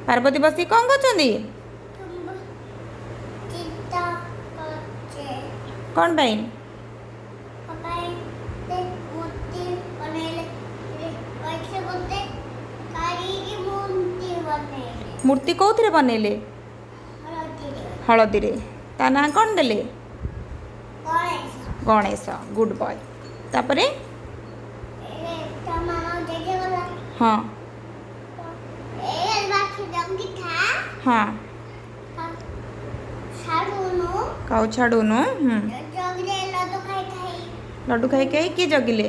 पार्वती बसी कौन करछंदी कौन भाई मूर्ति कौन बनैले हलदी रे ता ना कौन देले गणेश गुड बॉय तापरे हाँ हाँ काउ छाड़ूनु लड्डू खाई खाई किए जगिले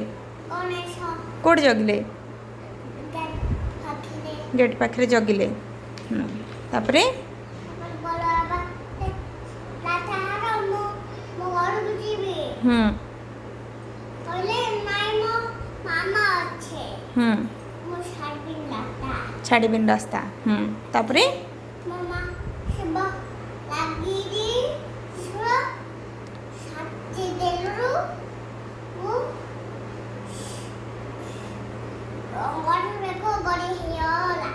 कोड जगिले गेट पाखे जगिले तापरे छाड़ी बिन रास्ता तापरे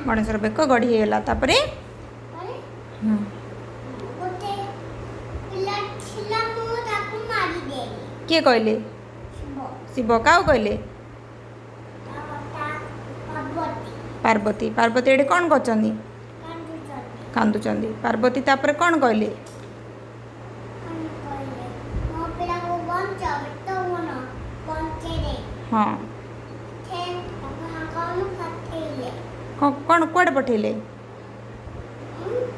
गणेशर बेक गढ़ी होगा तापरे किए कहले शिव का कहले पार्वती पार्वती एठी कौन करछंदी कांदुचंदी पार्वती तापरे कौन कहले हाँ कौन कुआड़े पठेले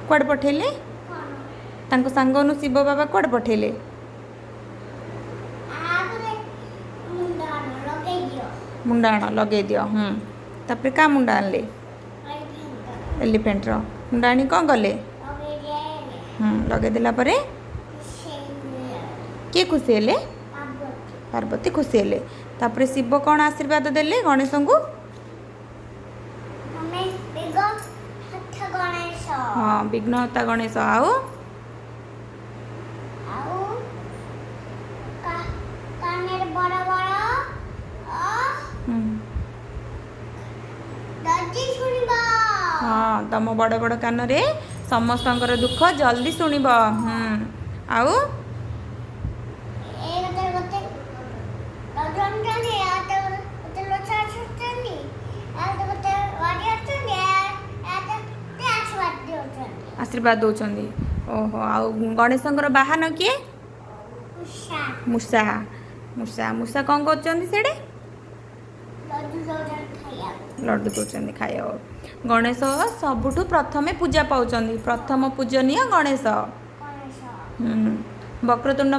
कुआड़े पठेले तांको सांगनु शिव बाबा कुआड़े पठेले मुंडा आण लगे दियो तापरे का मुंडा आनले एलिफेंट रो मुंडा आनी कौन कले लगे देला परे किए खुशी हेले पार्वती खुशी हेले तापरे शिव कौन आशीर्वाद देले गणेश को हाँ विघ्नहर्ता गणेश आओ हाँ तुम बड़ बड़ कान रे समस्त दुख जल्दी शुणब आउ आशीर्वाद दौरान ओहो आउ गणेश बाहन किए मूषा मूषा मूषा कौन कर लड्डू दौरान खाया गणेश सबुठु प्रथमे पूजा पाउछंदी प्रथम पूजनीय गणेश वक्रतुंड